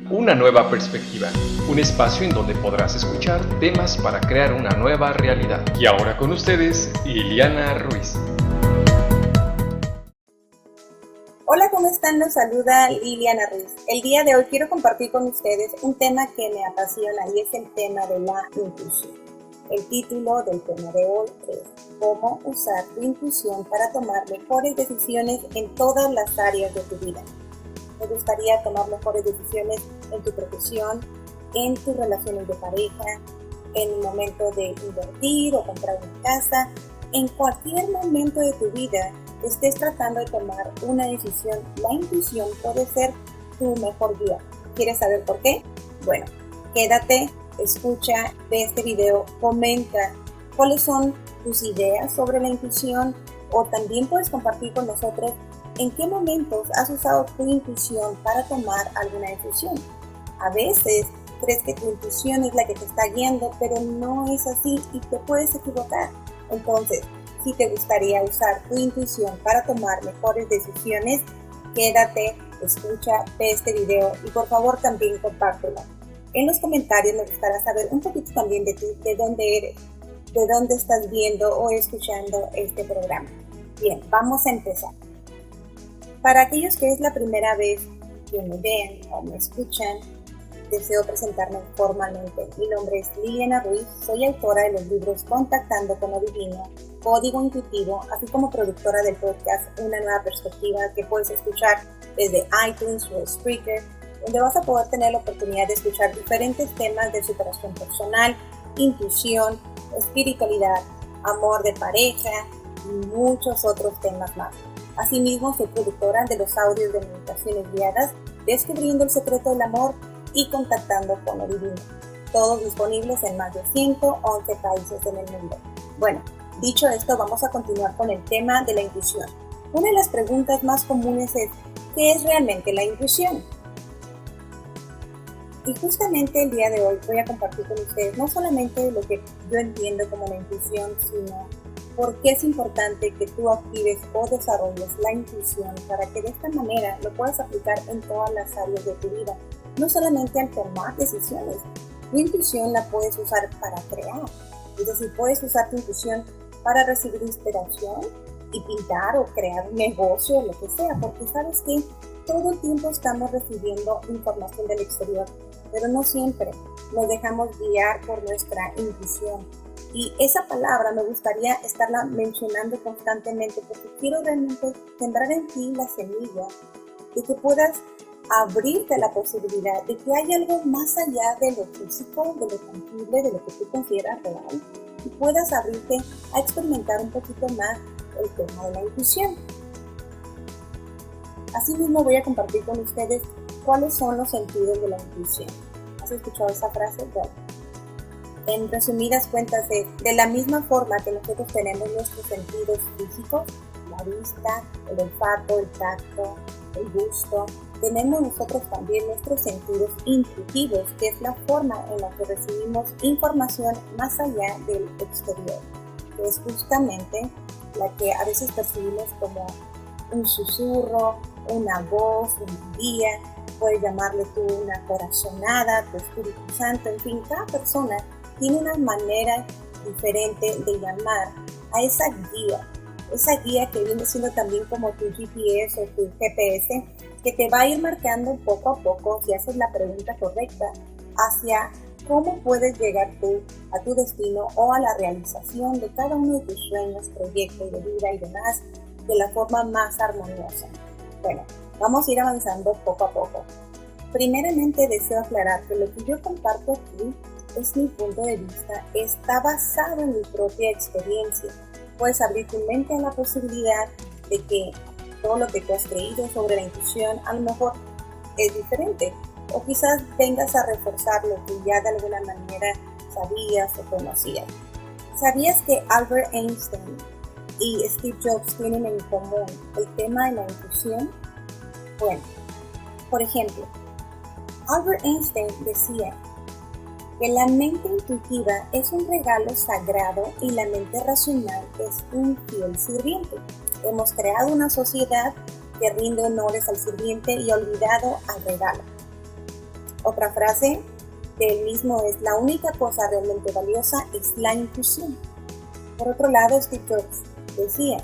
Una nueva perspectiva, un espacio en donde podrás escuchar temas para crear una nueva realidad. Y ahora con ustedes, Liliana Ruiz. Hola, ¿cómo están? Los saluda Liliana Ruiz. El día de hoy quiero compartir con ustedes un tema que me apasiona y es el tema de la intuición. El título del tema de hoy es cómo usar tu intuición para tomar mejores decisiones en todas las áreas de tu vida. Me gustaría tomar mejores decisiones en tu profesión, en tus relaciones de pareja, en el momento de invertir o comprar una casa. En cualquier momento de tu vida estés tratando de tomar una decisión, la intuición puede ser tu mejor guía. ¿Quieres saber por qué? Bueno, quédate, escucha, ve este video, comenta cuáles son tus ideas sobre la intuición o también puedes compartir con nosotros en qué momentos has usado tu intuición para tomar alguna decisión. A veces crees que tu intuición es la que te está guiando, pero no es así y te puedes equivocar. Entonces, si te gustaría usar tu intuición para tomar mejores decisiones, quédate, escucha, ve este video y por favor también compártelo. En los comentarios me gustaría saber un poquito también de ti, de dónde eres, de dónde estás viendo o escuchando este programa. Bien, vamos a empezar. Para aquellos que es la primera vez que me ven o me escuchan, deseo presentarme formalmente. Mi nombre es Liliana Ruiz, soy autora de los libros Contactando con lo Divino, Código Intuitivo, así como productora del podcast Una Nueva Perspectiva que puedes escuchar desde iTunes o Spreaker, donde vas a poder tener la oportunidad de escuchar diferentes temas de superación personal, intuición, espiritualidad, amor de pareja y muchos otros temas más. Asimismo, soy productora de los audios de meditaciones guiadas, Descubriendo el Secreto del Amor y Contactando con lo Divino, todos disponibles en más de 111 países en el mundo. Bueno, dicho esto, vamos a continuar con el tema de la intuición. Una de las preguntas más comunes es, ¿qué es realmente la intuición? Y justamente el día de hoy voy a compartir con ustedes no solamente lo que yo entiendo como la intuición, sino por qué es importante que tú actives o desarrolles la intuición para que de esta manera lo puedas aplicar en todas las áreas de tu vida, no solamente al tomar decisiones. Tu intuición la puedes usar para crear, es decir, puedes usar tu intuición para recibir inspiración y pintar o crear un negocio, lo que sea, porque sabes que todo el tiempo estamos recibiendo información del exterior, pero no siempre nos dejamos guiar por nuestra intuición. Y esa palabra me gustaría estarla mencionando constantemente porque quiero realmente sembrar en ti la semilla de que puedas abrirte a la posibilidad de que hay algo más allá de lo físico, de lo tangible, de lo que tú consideras real y puedas abrirte a experimentar un poquito más el tema de la intuición. Asimismo voy a compartir con ustedes cuáles son los sentidos de la intuición. ¿Has escuchado esa frase? Bueno, en resumidas cuentas de la misma forma que nosotros tenemos nuestros sentidos físicos, la vista, el olfato, el tacto, el gusto, tenemos nosotros también nuestros sentidos intuitivos, que es la forma en la que recibimos información más allá del exterior, que es justamente la que a veces percibimos como un susurro, una voz, una guía, puedes llamarle tú una corazonada, tu Espíritu Santo, en fin, cada persona tiene una manera diferente de llamar a esa guía que viene siendo también como tu GPS o tu GPS, que te va a ir marcando poco a poco, si haces la pregunta correcta, hacia cómo puedes llegar tú a tu destino o a la realización de cada uno de tus sueños, proyectos de vida y demás, de la forma más armoniosa. Bueno, vamos a ir avanzando poco a poco. Primeramente deseo aclarar que lo que yo comparto aquí es mi punto de vista, está basado en mi propia experiencia. Puedes abrir tu mente a la posibilidad de que todo lo que tú has creído sobre la intuición a lo mejor es diferente o quizás vengas a reforzar lo que ya de alguna manera sabías o conocías. ¿Sabías que Albert Einstein y Steve Jobs tienen en común el tema de la intuición? Bueno, por ejemplo, Albert Einstein decía que la mente intuitiva es un regalo sagrado y la mente racional es un fiel sirviente. Hemos creado una sociedad que rinde honores al sirviente y olvidado al regalo. Otra frase del mismo es: la única cosa realmente valiosa es la intuición. Por otro lado, Steve Jobs decía: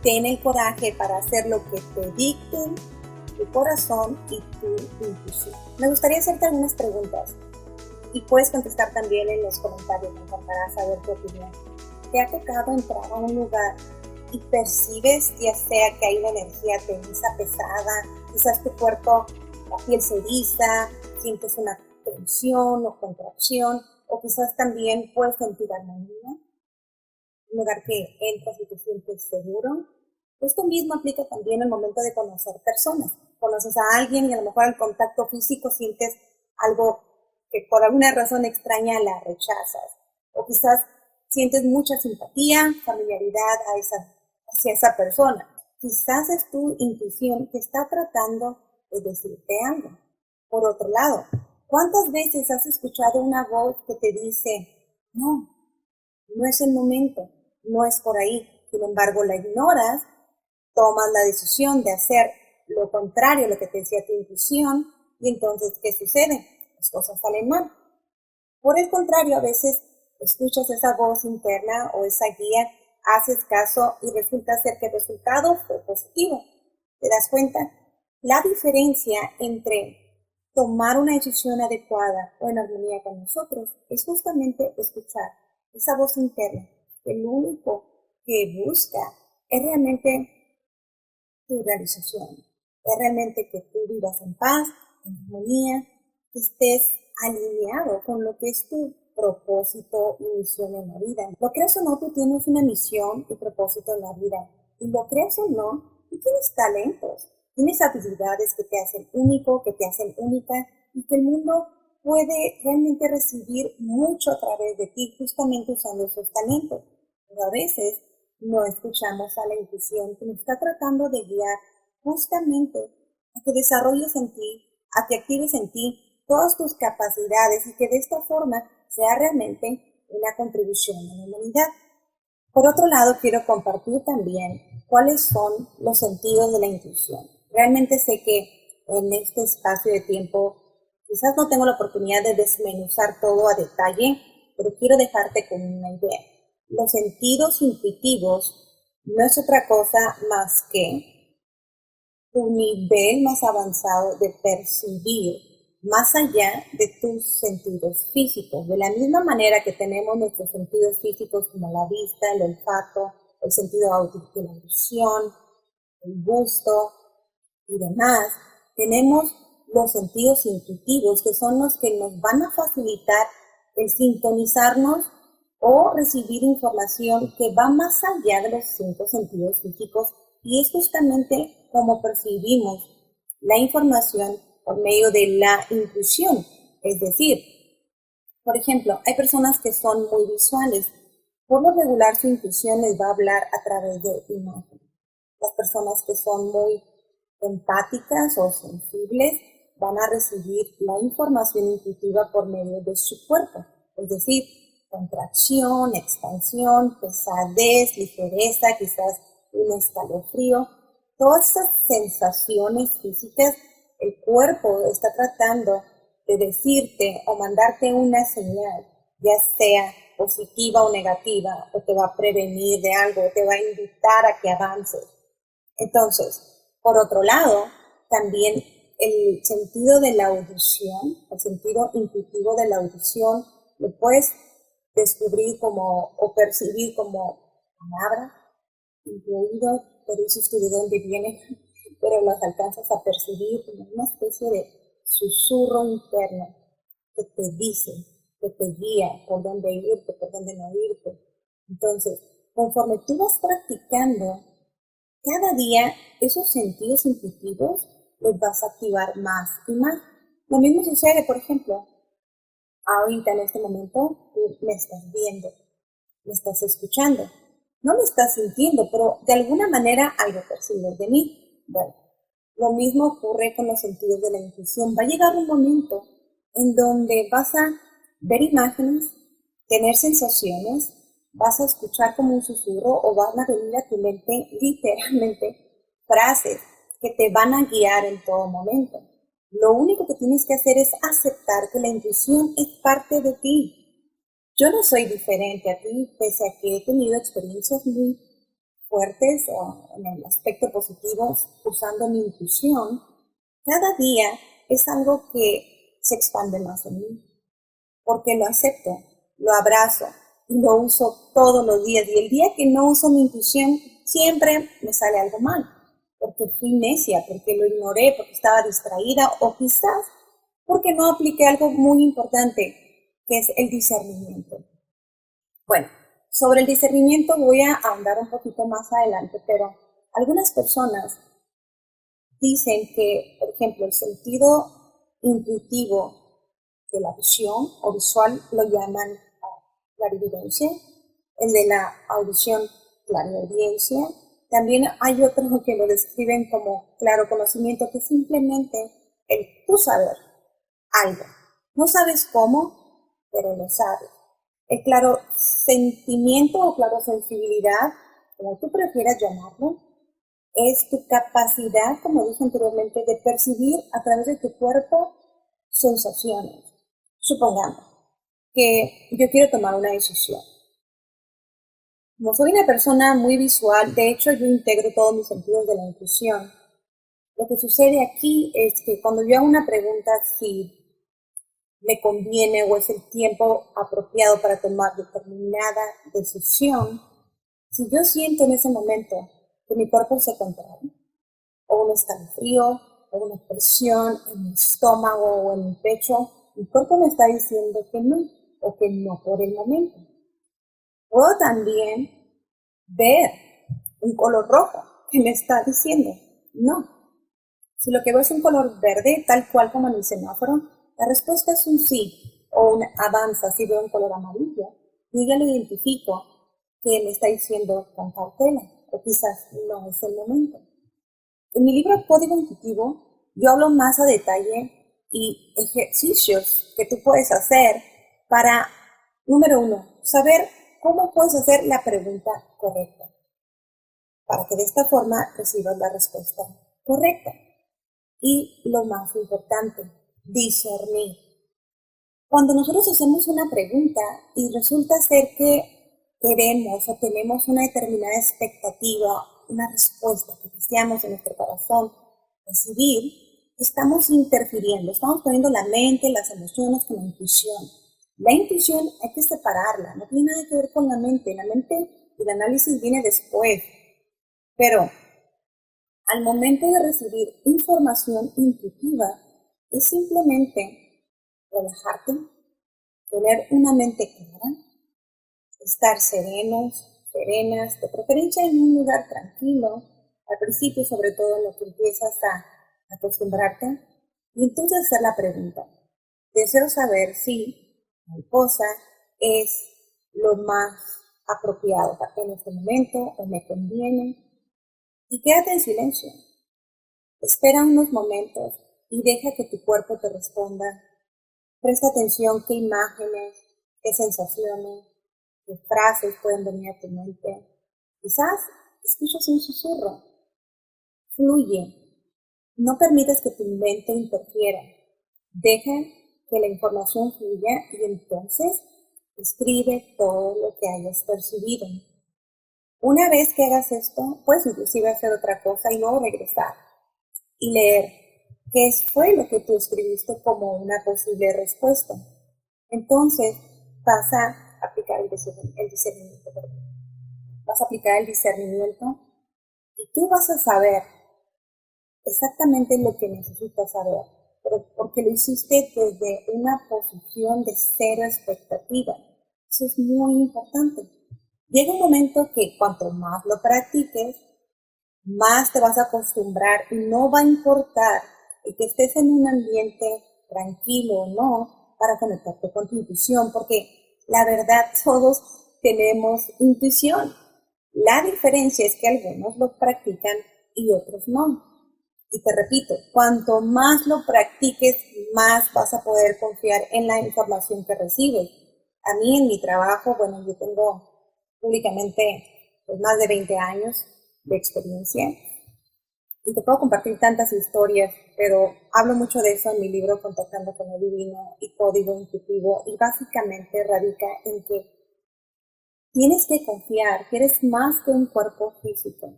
ten el coraje para hacer lo que te dicten tu corazón y tu intuición. Me gustaría hacerte algunas preguntas y puedes contestar también en los comentarios, me encantará saber tu opinión. ¿Te ha tocado entrar a un lugar y percibes, ya sea que hay una energía tensa, pesada, quizás tu cuerpo, la piel se eriza, sientes una tensión o contracción, o quizás también puedes sentir armonía? Un lugar que entras y te sientes seguro. Esto mismo aplica también al momento de conocer personas. Conoces a alguien y a lo mejor al contacto físico sientes algo que por alguna razón extraña la rechazas. O quizás sientes mucha simpatía, familiaridad hacia esa persona. Quizás es tu intuición que está tratando de decirte algo. Por otro lado, ¿cuántas veces has escuchado una voz que te dice: no, no es el momento, no es por ahí? Sin embargo, la ignoras, tomas la decisión de hacer lo contrario a lo que te decía tu intuición, y entonces, ¿qué sucede? Las cosas salen mal. Por el contrario, a veces escuchas esa voz interna o esa guía, haces caso y resulta ser que el resultado fue positivo. ¿Te das cuenta? La diferencia entre tomar una decisión adecuada o en armonía con nosotros es justamente escuchar esa voz interna, que lo único que busca es realmente tu realización, es realmente que tú vivas en paz, en armonía, que estés alineado con lo que es tu propósito y misión en la vida. Lo creas o no, tú tienes una misión y propósito en la vida. Y lo creas o no, tú tienes talentos, tienes habilidades que te hacen único, que te hacen única, y que el mundo puede realmente recibir mucho a través de ti, justamente usando esos talentos. Pero a veces no escuchamos a la intuición que nos está tratando de guiar justamente a que desarrolles en ti, a que actives en ti todas tus capacidades y que de esta forma sea realmente una contribución a la humanidad. Por otro lado, quiero compartir también cuáles son los sentidos de la intuición. Realmente sé que en este espacio de tiempo quizás no tengo la oportunidad de desmenuzar todo a detalle, pero quiero dejarte con una idea. Los sentidos intuitivos no es otra cosa más que tu nivel más avanzado de percibir más allá de tus sentidos físicos. De la misma manera que tenemos nuestros sentidos físicos como la vista, el olfato, el sentido de la audición, el gusto y demás, tenemos los sentidos intuitivos, que son los que nos van a facilitar el sintonizarnos o recibir información que va más allá de los 5 sentidos físicos, y es justamente como percibimos la información por medio de la intuición. Es decir, por ejemplo, hay personas que son muy visuales. Por lo regular, su intuición les va a hablar a través de imágenes. Las personas que son muy empáticas o sensibles van a recibir la información intuitiva por medio de su cuerpo. Es decir, contracción, expansión, pesadez, ligereza, quizás un escalofrío. Todas esas sensaciones físicas, el cuerpo está tratando de decirte o mandarte una señal, ya sea positiva o negativa, o te va a prevenir de algo, o te va a invitar a que avances. Entonces, por otro lado, también el sentido de la audición, el sentido intuitivo de la audición, lo puedes descubrir como o percibir como palabra, incluido, pero dices tú de dónde viene, pero las alcanzas a percibir como una especie de susurro interno que te dice, que te guía por dónde irte, por dónde no irte. Entonces, conforme tú vas practicando, cada día esos sentidos intuitivos los vas a activar más y más. Lo mismo sucede, por ejemplo, ahorita en este momento tú me estás viendo, me estás escuchando. No me estás sintiendo, pero de alguna manera algo percibes de mí. Bueno, lo mismo ocurre con los sentidos de la intuición. Va a llegar un momento en donde vas a ver imágenes, tener sensaciones, vas a escuchar como un susurro o van a venir a tu mente literalmente frases que te van a guiar en todo momento. Lo único que tienes que hacer es aceptar que la intuición es parte de ti. Yo no soy diferente a ti, pese a que he tenido experiencias muy fuertes en el aspecto positivo usando mi intuición. Cada día es algo que se expande más en mí, porque lo acepto, lo abrazo y lo uso todos los días. Y el día que no uso mi intuición, siempre me sale algo mal, porque fui necia, porque lo ignoré, porque estaba distraída o quizás porque no apliqué algo muy importante, que es el discernimiento. Bueno, sobre el discernimiento voy a ahondar un poquito más adelante, pero algunas personas dicen que, por ejemplo, el sentido intuitivo de la visión o visual lo llaman clarividencia, el de la audición, clariaudiencia. También hay otros que lo describen como claro conocimiento, que es simplemente el tú saber algo. No sabes cómo, pero lo sabes. El claro sentimiento o claro sensibilidad, como tú prefieras llamarlo, es tu capacidad, como dije anteriormente, de percibir a través de tu cuerpo sensaciones. Supongamos que yo quiero tomar una decisión. Como soy una persona muy visual, de hecho yo integro todos mis sentidos de la intuición. Lo que sucede aquí es que cuando yo hago una pregunta si me conviene o es el tiempo apropiado para tomar determinada decisión, si yo siento en ese momento que mi cuerpo se contrae, o un escalofrío, o una presión en mi estómago o en mi pecho, mi cuerpo me está diciendo que no, o que no por el momento. Puedo también ver un color rojo que me está diciendo no. Si lo que veo es un color verde, tal cual como en el semáforo, la respuesta es un sí o un avanza. Si veo un color amarillo, yo ya lo identifico que me está diciendo con cautela o quizás no es el momento. En mi libro Código Intuitivo, yo hablo más a detalle y ejercicios que tú puedes hacer para, número uno, saber cómo puedes hacer la pregunta correcta, para que de esta forma recibas la respuesta correcta. Y lo más importante, discernir. Cuando nosotros hacemos una pregunta y resulta ser que queremos o tenemos una determinada expectativa, una respuesta que deseamos en nuestro corazón recibir, estamos interfiriendo, estamos poniendo la mente, las emociones con la intuición. La intuición hay que separarla, no tiene nada que ver con la mente y el análisis viene después, pero al momento de recibir información intuitiva es simplemente relajarte, tener una mente clara, estar serenos, serenas, de preferencia en un lugar tranquilo, al principio sobre todo en lo que empiezas a acostumbrarte, y entonces hacer la pregunta. Deseo saber si tal cosa es lo más apropiado en este momento o me conviene, y quédate en silencio. Espera unos momentos y deja que tu cuerpo te responda. Presta atención qué imágenes, qué sensaciones, qué frases pueden venir a tu mente. Quizás escuchas un susurro. Fluye. No permitas que tu mente interfiera. Deja que la información fluya y entonces escribe todo lo que hayas percibido. Una vez que hagas esto, puedes inclusive hacer otra cosa y luego regresar y leer qué fue lo que tú escribiste como una posible respuesta. Entonces vas a aplicar el discernimiento. Vas a aplicar el discernimiento y tú vas a saber exactamente lo que necesitas saber, pero porque lo hiciste desde una posición de cero expectativa. Eso es muy importante. Llega un momento que cuanto más lo practiques, más te vas a acostumbrar y no va a importar el que estés en un ambiente tranquilo o no para conectarte con tu intuición, porque la verdad todos tenemos intuición. La diferencia es que algunos lo practican y otros no. Y te repito, cuanto más lo practiques, más vas a poder confiar en la información que recibes. A mí en mi trabajo, bueno, yo tengo públicamente pues, más de 20 años de experiencia Y te puedo compartir tantas historias, pero hablo mucho de eso en mi libro Contactando con lo Divino y Código Intuitivo, y básicamente radica en que tienes que confiar que eres más que un cuerpo físico,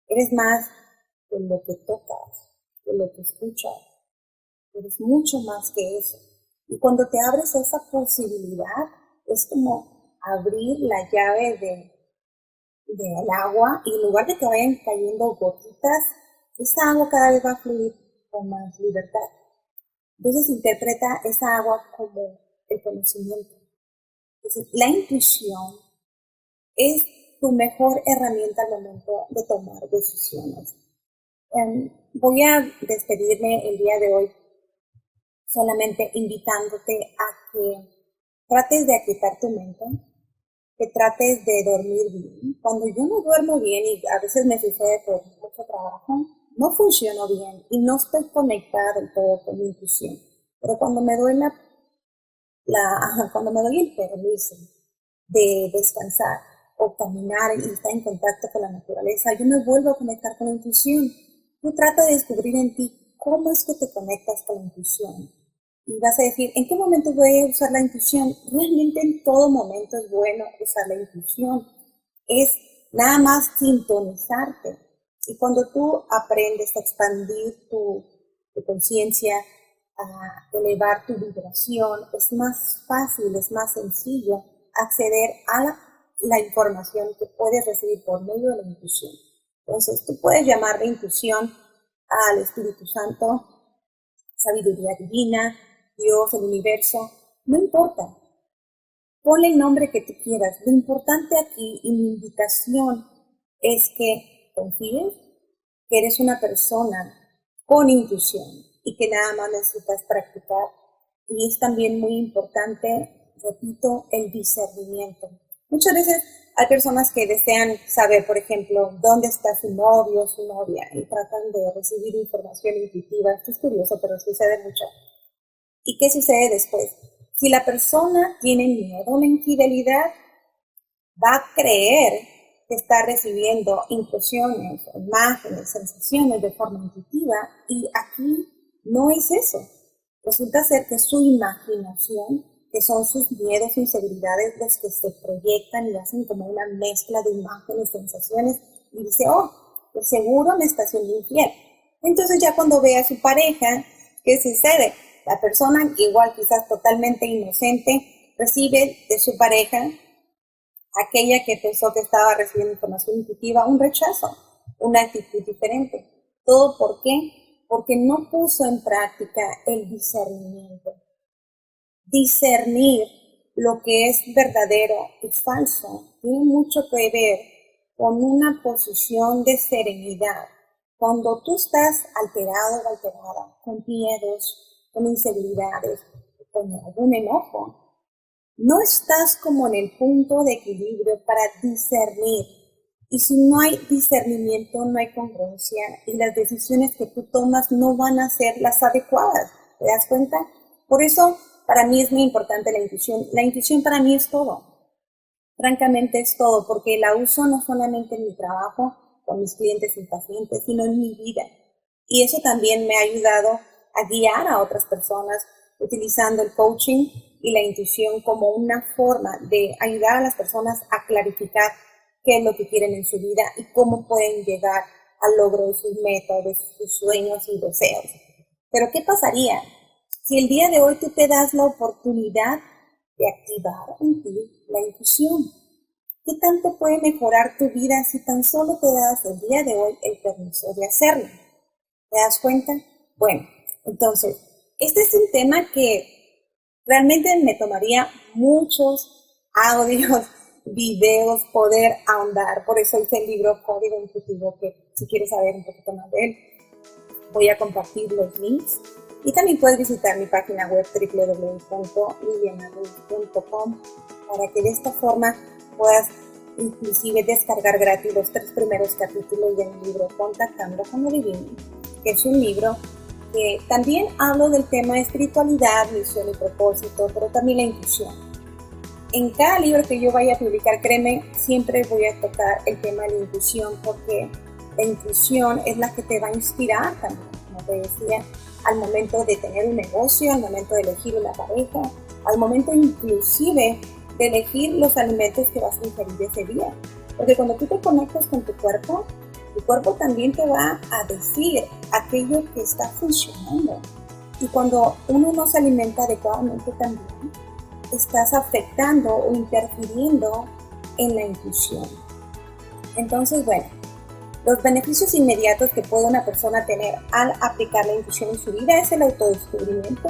eres más que lo que tocas, que lo que escuchas, eres mucho más que eso. Y cuando te abres a esa posibilidad, es como abrir la llave del agua, y en lugar de que vayan cayendo gotitas, esa agua cada vez va a fluir con más libertad. Entonces interpreta esa agua como el conocimiento. Entonces, la intuición es tu mejor herramienta al momento de tomar decisiones. Voy a despedirme el día de hoy solamente invitándote a que trates de aquietar tu mente, que trates de dormir bien. Cuando yo no duermo bien, y a veces me sucede por mucho trabajo, no funciono bien y no estoy conectada del todo con mi intuición. Pero cuando me doy cuando me doy el permiso de descansar o caminar y estar en contacto con la naturaleza, yo me vuelvo a conectar con la intuición. Tú trata de descubrir en ti cómo es que te conectas con la intuición. Y vas a decir, ¿en qué momento voy a usar la intuición? Realmente en todo momento es bueno usar la intuición. Es nada más sintonizarte. Y cuando tú aprendes a expandir tu conciencia, a elevar tu vibración, es más fácil, es más sencillo acceder a la información que puedes recibir por medio de la intuición. Entonces, tú puedes llamar de intuición al Espíritu Santo, sabiduría divina, Dios, el universo, no importa. Ponle el nombre que tú quieras. Lo importante aquí, y mi invitación, es que confíes que eres una persona con intuición y que nada más necesitas practicar. Y es también muy importante, repito, el discernimiento. Muchas veces hay personas que desean saber, por ejemplo, dónde está su novio o su novia, y tratan de recibir información intuitiva. Esto es curioso, pero sucede mucho. ¿Y qué sucede después? Si la persona tiene miedo a la infidelidad, va a creer que está recibiendo impresiones, imágenes, sensaciones de forma intuitiva, y aquí no es eso. Resulta ser que su imaginación, que son sus miedos e inseguridades los que se proyectan y hacen como una mezcla de imágenes, sensaciones, y dice, oh, pues seguro me está haciendo infiel. Entonces ya cuando ve a su pareja, ¿qué sucede? La persona, igual quizás totalmente inocente, recibe de su pareja, aquella que pensó que estaba recibiendo información intuitiva, un rechazo, una actitud diferente. ¿Todo por qué? Porque no puso en práctica el discernimiento. Discernir lo que es verdadero y falso tiene mucho que ver con una posición de serenidad. Cuando tú estás alterado o alterada, con miedos, con inseguridades, con algún enojo, no estás como en el punto de equilibrio para discernir. Y si no hay discernimiento, no hay congruencia, y las decisiones que tú tomas no van a ser las adecuadas. ¿Te das cuenta? Por eso, para mí es muy importante la intuición. La intuición para mí es todo. Francamente es todo, porque la uso no solamente en mi trabajo, con mis clientes y pacientes, sino en mi vida. Y eso también me ha ayudado a guiar a otras personas utilizando el coaching y la intuición como una forma de ayudar a las personas a clarificar qué es lo que quieren en su vida y cómo pueden llegar al logro de sus metas, de sus sueños y deseos. Pero ¿qué pasaría si el día de hoy tú te das la oportunidad de activar en ti la intuición? ¿Qué tanto puede mejorar tu vida si tan solo te das el día de hoy el permiso de hacerlo? ¿Te das cuenta? Bueno, entonces, este es un tema que realmente me tomaría muchos audios, videos, poder ahondar. Por eso hice el libro Código Intuitivo, que si quieres saber un poquito más de él, voy a compartir los links. Y también puedes visitar mi página web www.lilianaruiz.com para que de esta forma puedas inclusive descargar gratis los 3 primeros capítulos de mi libro Contactando con lo Divino, que es un libro que también hablo del tema de espiritualidad, misión y propósito, pero también la intuición. En cada libro que yo vaya a publicar, créeme, siempre voy a tocar el tema de la intuición, porque La intuición es la que te va a inspirar también, como te decía, al momento de tener un negocio, al momento de elegir una pareja, al momento inclusive de elegir los alimentos que vas a ingerir ese día. Porque cuando tú te conectas con tu cuerpo también te va a decir aquello que está funcionando. Y cuando uno no se alimenta adecuadamente también, estás afectando o interfiriendo en la intuición. Entonces, bueno, los beneficios inmediatos que puede una persona tener al aplicar la intuición en su vida es el autodescubrimiento,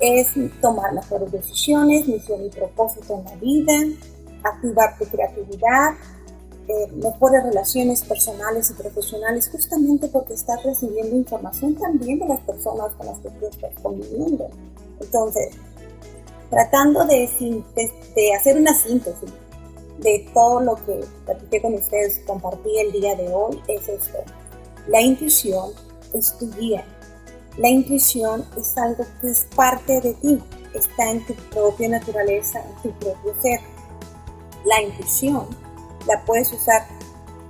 es tomar mejores decisiones, misión y propósito en la vida, activar tu creatividad, mejores relaciones personales y profesionales, justamente porque estás recibiendo información también de las personas con las que tú estás conviviendo. Entonces, tratando de hacer una síntesis de todo lo que platiqué con ustedes, compartí el día de hoy, es esto. La intuición es tu guía. La intuición es algo que es parte de ti, está en tu propia naturaleza, en tu propio ser. La intuición la puedes usar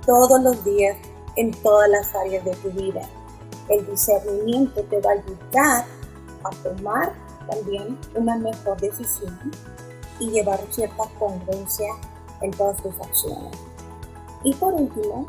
todos los días en todas las áreas de tu vida. El discernimiento te va a ayudar a tomar también una mejor decisión y llevar cierta congruencia en todas tus acciones. Y por último,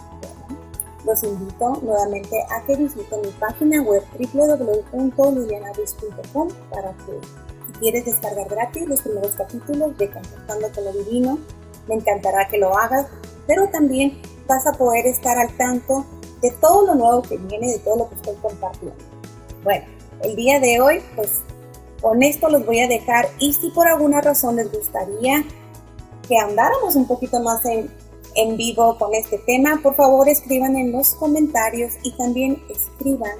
los invito nuevamente a que visiten mi página web www.lilianaruiz.com para que, si quieres descargar gratis los primeros capítulos de Contactando con lo Divino, me encantará que lo hagas, pero también vas a poder estar al tanto de todo lo nuevo que viene, de todo lo que estoy compartiendo. Bueno, el día de hoy, pues con esto los voy a dejar, y si por alguna razón les gustaría que andáramos un poquito más en vivo con este tema, por favor escriban en los comentarios y también escriban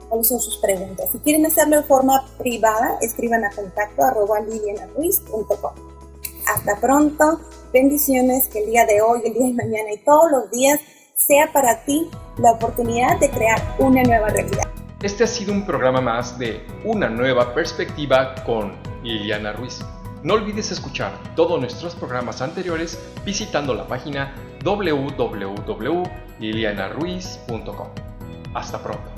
cuáles son sus preguntas. Si quieren hacerlo de forma privada, escriban a contacto@lilianaruiz.com. Hasta pronto, bendiciones, que el día de hoy, el día de mañana y todos los días sea para ti la oportunidad de crear una nueva realidad. Este ha sido un programa más de Una Nueva Perspectiva con Liliana Ruiz. No olvides escuchar todos nuestros programas anteriores visitando la página www.lilianaruiz.com. Hasta pronto.